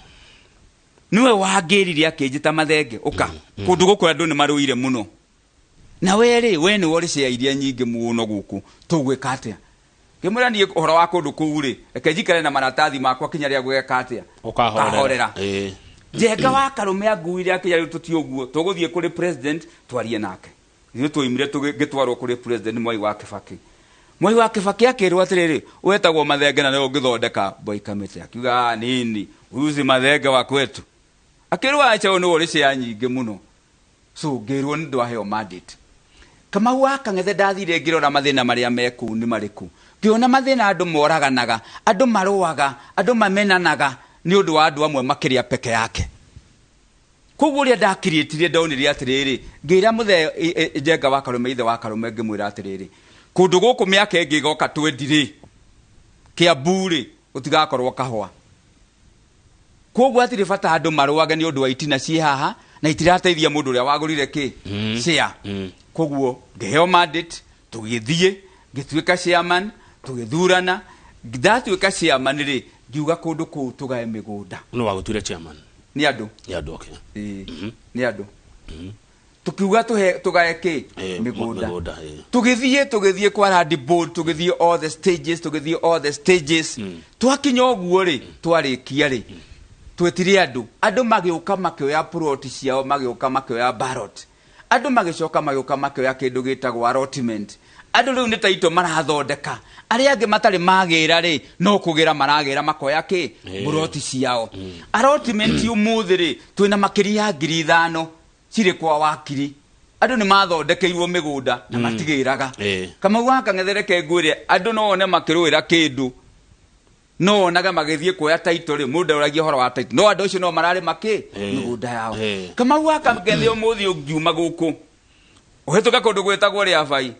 niwe wangĩrire akĩnjĩta Mathenge ũka kũndũ gũkũ andũ nĩ marũire mũno, na we nĩ wori share iria nyingĩ mũno gũkũ tũgwĩka atĩa. Ngĩmwĩra niĩ ũhoro wa kũndũ kũu reke njikare na maratathi makwa kinya rĩa gwĩka atĩa ũkahorera. Njenga wa Karume anguire akĩnya rĩu tũti ũguo tũgũthiĩ kũrĩ president twarie nake. Ithuĩ twoimire tũgĩtwarwo kũrĩ president Mwai wa Kibaki. Mwai wa Kibaki akĩrwo atĩrĩrĩ wetagwo Mathenge na nĩwe ũngĩthondeka Boy Committee. Akiuga nini uzi Mathenge wa kwetu. Akĩrwo acha nĩ wori share nyingĩ mũno. So ngĩrwo nĩ ndwaheo mandate. Kamau wa Kang'ethe ndathire ngĩrora mathĩna marĩa meku nĩ marĩkũ. Ngĩona mathĩna andũ moraganaga, andũ marũaga, andũ mamenanaga nĩ ũndũ wa andũ amwe makĩria peke yake. Koguo rĩa ndakirĩtire ndonire atĩrĩrĩ ngĩra mũthee Njenga wa Karume ithe wa Karume ngĩmwĩra atĩrĩrĩ kũndũ gũkũ mĩaka ĩngĩ ĩgoka twendi Kiambu gũtigakorwo kahũa. Koguo atirĩ bata andũ marũage nĩ ũndũ wa itina ciĩ haha na itirateithia mũndũ ũrĩa wagũrire kĩ share. Koguo ngĩheo mandate tũgĩthiĩ ngĩtuĩka chairman tũgĩthurana. Ndatuĩka chairman ngiuga kũndũ kũu tũgae mĩgũnda. Nĩ wagũtuire chairman? Nĩ andũ. Nĩ andũ okay. Nĩ andũ. Tukiuga tũgae kĩ mĩgũnda. Tũgĩthiĩ kwa land board tũgĩthiĩ all the stages. Twakinya ũguo twarĩkia twetire andũ magĩũka makĩoya plot ciao, magĩũka makĩoya ballot. Andũ magĩcoka magĩũka makĩoya kĩndũ gĩtagwo allotment. Andũ rĩu nĩ taito marathondeka, arĩa angĩ matarĩ magĩra no kũgĩra maragĩra makoya kĩ plot ciao. Allotment ũmũthĩ twĩna makĩria ya 5,000 cirĩ kwa wakiri. Andũ nĩ mathondekeirwo mĩgũnda na matigĩraga. Kamau wa Kang'ethe reke ngwĩre andũ no one makĩrũĩra kĩndũ no onaga magĩthiĩ kuoya title mũndũ ũragia ũhoro wa title no andũ acio no mararĩ makĩ mĩgũnda yao. Kamau wa Kang'ethe ũmũthĩ ũngiuma gũkũ ũhĩtũka kũndũ gwĩtagwo Rĩabai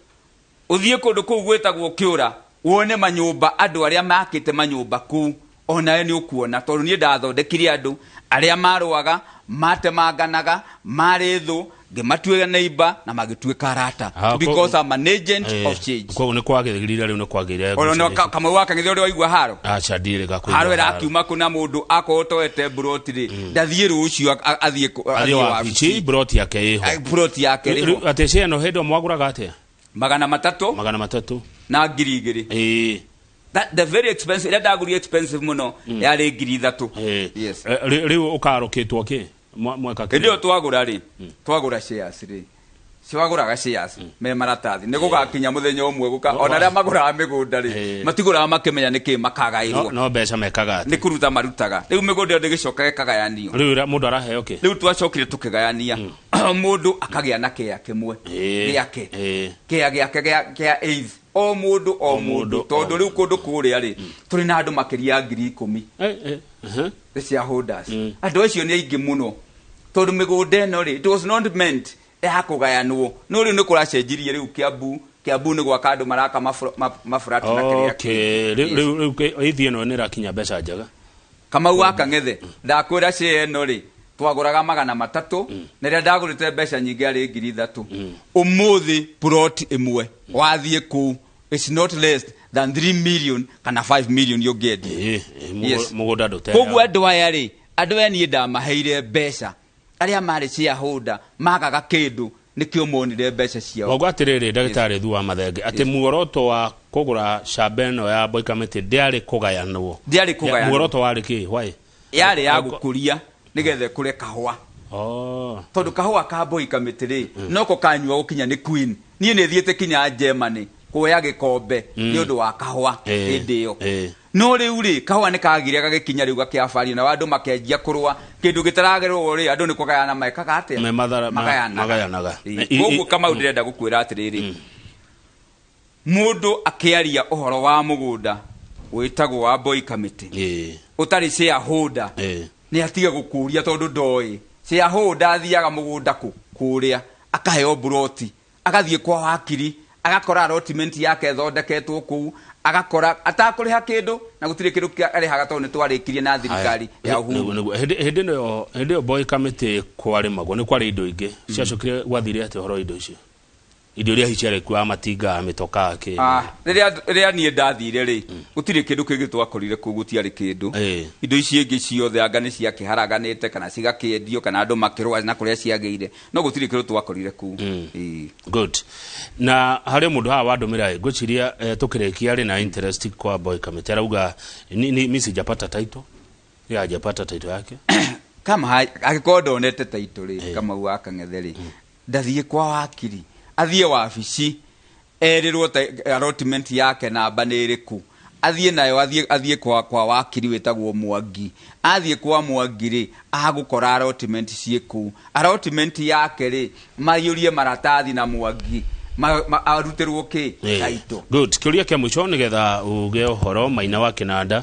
ũthiĩ kũndũ kũu gwĩtagwo Kĩũra wone manyũmba andũ arĩa makĩte manyũmba kũu onawe nĩ ũkuona, tondũ niĩ ndathondekire andũ arĩa marũaga matemanganaga marĩ thũ ngĩmatuĩra neighbor na magĩtuĩka arata because I'm an agent of change. Kwa nĩ kwagĩrĩire rĩu nĩ kwagĩrĩire. Ono Kamau wa Kang'ethe ũrĩa waigua haro acha ndirĩ gakwĩra haro ĩrakiuma kuna mũndũ akotoete broti ndathiĩ rũciũ athiĩ wabici broti yake ĩho broti yake ĩho atĩ cia no hĩndĩ mwagũraga atĩa 300 na 2,000. That the very expensive, that aguri expensive muno yari 3,000. Yes. Riu ukaroketwo ki mweka ki. Ndio twagura shares Siwaguraga shares me maratathi ne gugakinya muthenya umwe guka ona ria magura migunda matigura makimenya niki makagairwo no mbeca mekaga ni kuruta marutaga riu migunda ndigicoka kagayanio riu mundu araheo ki riu twacokire tukigayania mundu akagia na kia kimwe giake kia giake kia eighth o mundu tondu riu kundu kuria turi na andu makiria 10,000 the shareholders andu acio ni aingi muno tondu migunda eno it was not meant hakugayanwo no riu nikuracenjirie riu Kiambu ni gwaka andu maraka mafurati na kiria riu ithie no ni rakinya mbeca njega. Kamau wa Kang'ethe ndakwira share eno twaguraga 300 na ria ndagurite mbeca nyingi ari 3,000 umuthi plot imwe wathie ku it's not less than 3 million kana 5 million you get mugunda ndote koguo andu aya andũ eni ndamaheire mbeca aria marĩ shareholder magaga kĩndũ nikio monire mbeca ciao wagwa atiriri ndagĩtarĩ Thu wa Mathenge ati muoroto wa kugura shambeno ya Boy Committee ndiarĩ kugayanwo muoroto warĩ kĩ why yarĩ ya gũkũria nigethe kure kahua tondu kahua ka Boy Committee noko kanyua gukinya ni Queen nie nĩ thiĩte kinya Germany kuoya gĩkombe nĩ ũndũ wa kahua hĩndĩ ĩyo no rĩu rĩ kahua nĩ kagire gagĩkinya rĩu gakĩabario na andũ makenjia kũrũa kĩndũ gĩtaragerwo rĩ andũ nĩ kũgayana mekaga atĩa magayanaga koguo Kamau ndĩrenda gũkwĩra atĩrĩrĩ mũndũ akĩaria ũhoro wa mũgũnda wĩtagwo wa Boy Committee ũtarĩ shareholder nĩ atiga gũkũria tondũ ndoĩ shareholder athiaga mũgũnda kũrĩa akaheo buroti agathiĩ kwa wakiri agakora allotment yake thondeketwo kuu agakora atakũrĩha kĩndũ na gũtirĩ kĩndũ kĩarĩhaga tondũ nĩ twarĩkirie na thirikari ya Uhuru hĩndĩ ĩyo Boy Committee kwarĩmagwo nĩ kwarĩ indo ingĩ ciacokire gwathire atĩ ũhoro indo icio indo iria hiciarĩ kwa matinga mĩtoka kĩ rĩrĩa niĩ ndathire rĩ gũtirĩ kĩndũ kĩngĩ twakorire kũu gũtiarĩ kĩndũ indo ici ingĩ ciothe anga nĩ ciakĩharaganĩte kana cigakĩendio kana andũ makĩrũa na kũrĩa ciagĩire no gũtirĩ kĩndũ twakorire kũu good na harĩ mũndũ haha wandũmĩra ngwĩciria tũkĩrĩkia arĩ na interest kwa Boy Committee arauga mimi sijapata title yeye hajapata title yake kama agĩkorwo ndonete title rĩ Kamau wa Kang'ethe rĩ ndathiĩ kwa wakiri athiĩ wabici erirwo allotment yake namba nĩ ĩrĩkũ athiĩ nayo athiĩ kwa wakiri wĩtagwo Mwangi athiĩ kwa Mwangi rĩ agũkora allotment ciĩkũ allotment yake rĩ mayũrie maratathi na Mwangi aruterwo kĩ title good kĩũria kĩa mũico nĩgetha uge ũhoro Maina wa Kĩnanda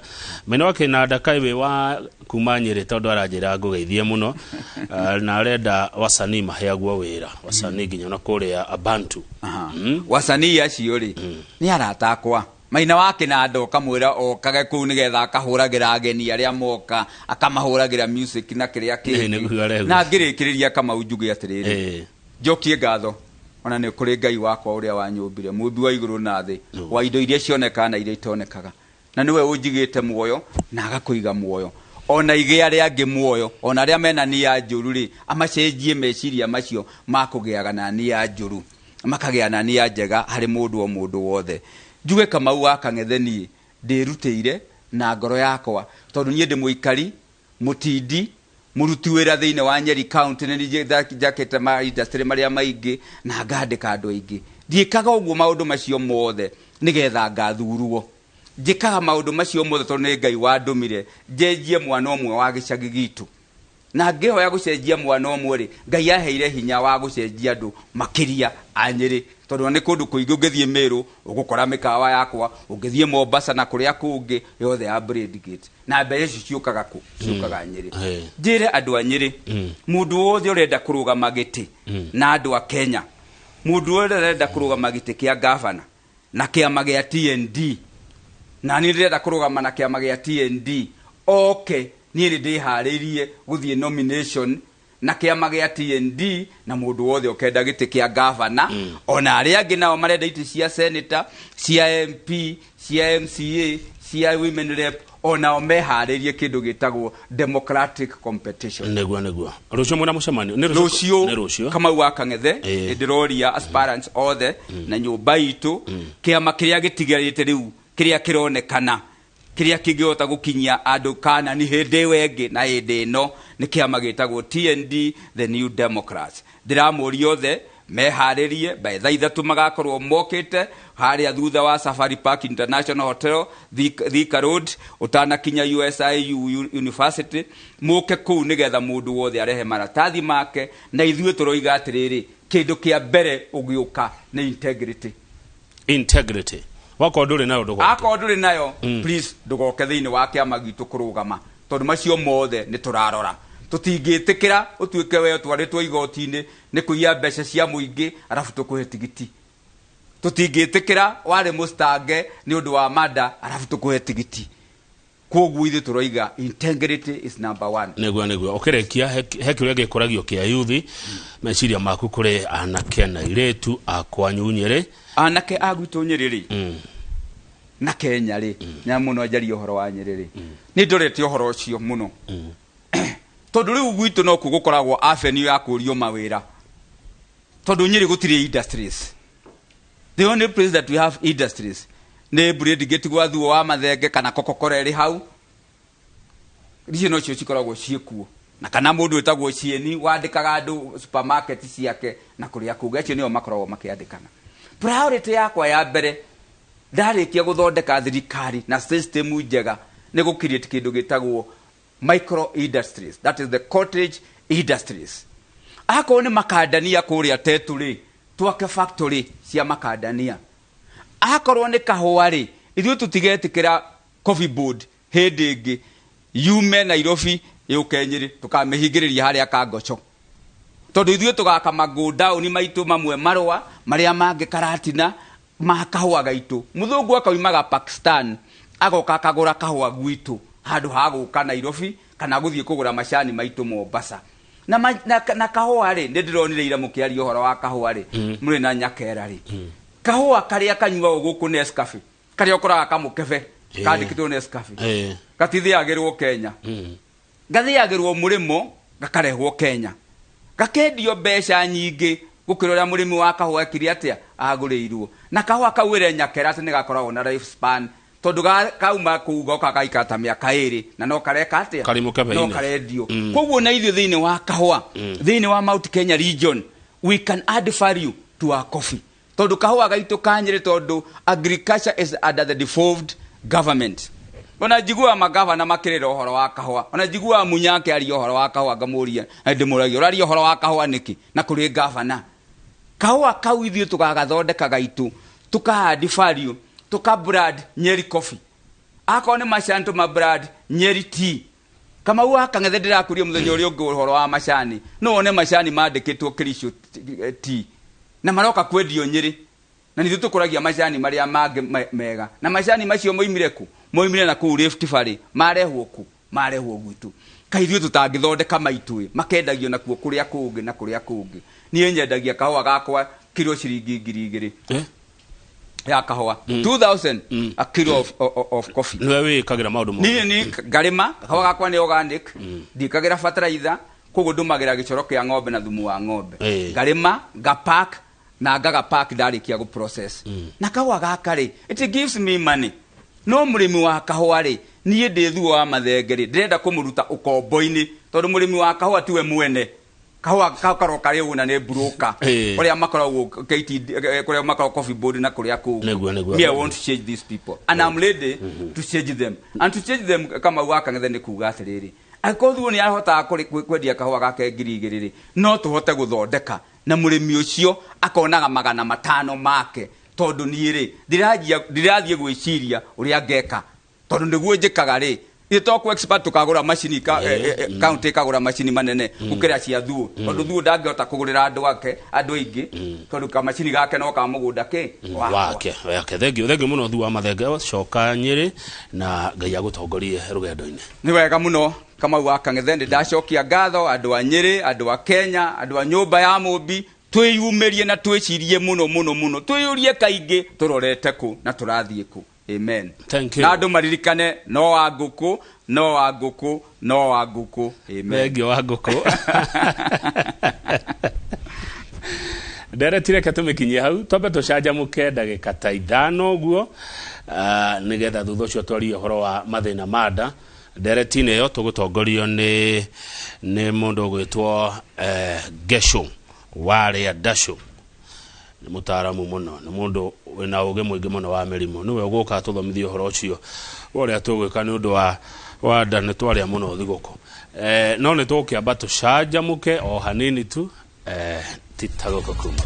kaĩ wa kuma Nyĩrĩ tondũ aranjĩra ngũgeithie mũno na arenda wasanii maheagwo wĩra wasanii nginya na kũrĩa Abantu wasanii acio rĩ nĩ aratakwa Maina wa Kĩnanda ũkamwĩra okage kũu nĩgetha akahũragĩra ageni arĩa moka akamahũragĩra music na kĩrĩa kĩngĩ na ngĩrĩkĩrĩria Kamau njuge atĩrĩrĩ njokie ngatho ona nĩ kũrĩ Ngai wakwa ũrĩa wanyũmbire mũmbi wa igũrũ na thĩ wa indo iria cionekaga na iria itonekaga na niwe ũnjigĩte muoyo na agakũiga muoyo ona igĩ arĩa angĩ muoyo ona arĩa mena nia njũru rĩ amacenjie meciria macio makũgĩaga na nia njũru makagĩa na nia njega harĩ mũndũ o mũndũ wothe njuge Kamau wa Kang'ethe niĩ ndĩrutĩire na ngoro yakwa tondũ niĩ ndĩ mũikari mũtindi muruti wĩra thĩinĩ wa Nyeri County nĩ jakete ma industry marĩa maingĩ na ngandĩka andũ aingĩ ndiĩkaga ũguo maũndũ macio mothe nĩgetha ngathurwo njĩkaga maũndũ macio mothe tondũ nĩ Ngai wandũmire njenjie mwana ũmwe wa gĩcagi gitu na ngĩhoya gũcenjia mwana ũmwe rĩ Ngai aheire hinya wa gũcenjia andũ makĩria a Nyeri tondũ nĩ kũndũ kũingĩ ũngĩthiĩ Meru ũgũkora mĩkawa yakwa ũngĩthiĩ Mombasa na kũrĩa kũngĩ yothe ya Bradegate na mbeca icio ciũkaga Nyeri njĩre andũ a Nyeri mũndũ wothe ũrenda kũrũgama gĩtĩ na andũ a Kenya mũndũ wothe ũrenda kũrũgama gĩtĩ kĩa governor na kĩama gĩa TND na niĩ ndĩrenda kũrũgama na kĩama gĩa TND niĩ nĩ ndĩharĩirie gũthiĩ nomination na kĩama gĩa TND na mũndũ wothe ũkenda gĩtĩ kĩa governor ona arĩa angĩ nao marenda itĩ cia senator cia MP cia MCA cia women rep onao meharĩirie kĩndũ gĩtagwo democratic competition nĩguo rũciũ mwena mũcemanio nĩ rũciũ Kamau wa Kang'ethe ndĩroria aspirants othe na nyũmba itũ kĩama kĩrĩa gĩtigarĩte rĩu kĩrĩa kĩronekana kĩrĩa kĩngĩhota gũkinyia andũ kana ni hĩndĩ wengĩ na hĩndĩ ĩno nĩ kĩama gĩtagwo TND the New Democrats ndiramũria othe meharĩrie by thaa 3 magakorwo mokĩte harĩa thutha wa Safari Park International Hotel Thika Road utanakinya USIU University mũke kũu nĩgetha mũndũ wothe arehe maratathi make na ithuĩ tũroiga atĩrĩrĩ kĩndũ kĩa mbere ũgĩũka nĩ integrity wako ndũrĩ nayo ndũgoke nayo please ndũgoke thĩinĩ wa kĩama gitũ kũrũgama tondũ macio mothe nĩ tũrarora tũtingĩtĩkĩra ũtuĩke wewe twarĩtwo igoti-inĩ nĩ kũiya mbeca cia mũingĩ arabu tũkũhe tigiti tũtingĩtĩkĩra warĩ mũstange nĩ ũndũ wa mada arabu tũkũhe tigiti koguo ithuĩ tũroiga integrity is number 1 nĩguo ũkĩrĩkia he kĩrĩa gĩkoragio kĩa yuthi meciria maku kũrĩ anake na airĩtu a kwanyu Nyĩrĩ anake a gwitũ Nyĩrĩ rĩ na Kenya rĩ na mũno njaria ũhoro wa Nyĩrĩ rĩ nĩ ndorete ũhoro ũcio mũno tondu riu gwitu no kugukoragwo avenue ya kurio mawira tondu Nyeri gutire industries. The only place that we have industries ne Bread Gate gwa Thuo wa Mathenge kana Kokokora iri hau ricio no cio cikoragwo ciekuo na kana mundu etagwo Cieni wandikaga andu supermarket ciake na kuria kuga acio nio makoragwo makiandikana. Priority yakwa ya mbere ndarikia guthondeka thirikari na system njega ne gu create kindu gitagwo micro industries, that is the cottage industries. Ako ni makadania kuria tetu ri twake factory cia makadania. Akorwo ni kahua ri ithuĩ tutigetikira coffee board hindi ingi yume Nairobi yuke Nyeri tukamihingiriria haria Kangocho tondu ithuĩ tugaka go down maitu mamwe marwa maria mangi karatina makahua gaitu. Muthungu akaumaga Pakistan agoka akagura kahua gwitu handu ha guka Nairobi kana guthie kugura macani maitu Mombasa na kahua ri ndironire ira mukiari uhoro wa kahua ri muri na Nyakera ri kahua karia kanywa guku Nescafe karia ukoraga kamukebe kandikitwo Nescafe gatithiagirwo Kenya gathiagirwo murimo gakarehwo Kenya gakendio mbeca nyingi gukirora murimi wa kahua kiri atia aguriirwo na kahua kawire Nyakera ati nigakoragwo na life span tondu kauma kuuga kakaikata miaka iri na no kareka atia no karendio koguo na ithuĩ thiini wa kahua thiini wa Mount Kenya region we can add value to our coffee tondu kahua gaitu kanyire tondu agriculture is under the devolved government. Ona jigua magavana makirira uhoro wa kahua ona jigua Munyake ari uhoro wa kahua ngamuria ndimuragia urari uhoro wa kahua niki na kuri governor kahua kau ithuĩ tukagathondeka gaitu tukahandi value tuka brand Nyeri coffee ako ni macani ma brand Nyeri tea kama uwa kangethe ndirakuria muthenya uri ungi uhoro wa macani no one macani mandikitwo Kirisho tea na maroka kwendio Nyeri na nithu tukuragia macani maria mangi mega na macani macio moimire ku moimire na ku Rift Valley marehwo ku marehwo gwitu kaithio tutangithondeka maitui makendagio na kuo kuria kungi na kuria kungi nie nyendagia kahua gakwa kilo ciringi 2,000 ya kahua 2,000 a kilo of coffee. Niwe kagira maundu mo ni garima kahua gakwa ni organic ndikagira fertilizer koguo ndumagira gicoro kia ng'ombe na thumu wa ng'ombe garima gapack na gaga pack ndarikia go process na kahua gakari it gives me money no murimi wa kahua ri nie ndi Thuo wa Mathenge ri ndirenda kumuruta ukombo-ini tondu murimi wa kahua tiwe mwene kahua karoka ri una ne broker kuria makoragwo kuria makoragwo coffee board na kuria ku me I want to change these people and I'm ready to change them and to change them kama waka ngethe ni kuga atiriri akodhu ni ahota kwendia kahua gake 2,000 no tuhote guthondeka na murimi ucio akonaga 500 make tondu niiri ndirathie gwiciria uria ngeka tondu niguo njikaga ri itoko expert tukagura machine county kagura machine manene gukira cia Thuo tondu Thuo ndangihota kugurira andu ake andu ingi tondu ka machine gake no ka mugunda ke wake thengio muno Thuo wa Mathenge coka Nyeri na Ngai agutongorie rugendo-ini ni wega muno kama waka ngethe ndacokia ngatho andu a Nyeri andu a Kenya andu a nyumba ya Mumbi twiyumerie na twicirie muno twiyurie kaingi turorete ku na turathie ku amen. Thank you. Na andu maririkane no wa nguku amen. Thengio wa nguku nderetire katumikinyie hau twambe tucanjamuke ndagika ta 5 guo nigetha thutha ucio twarie uhoro wa mathina mada nderetine yo tugutongorio ni mundu gwitwo Gesho wale Dasho ni mutaramu muno ni mundu wina uge mwingi muno wa mirimo niwe uguka tuthomithio horo ucio wale atugwika ni undu wa ndane twaria muno thiguko no ni tukiamba tucanjamuke o hanini tu titagoko kuma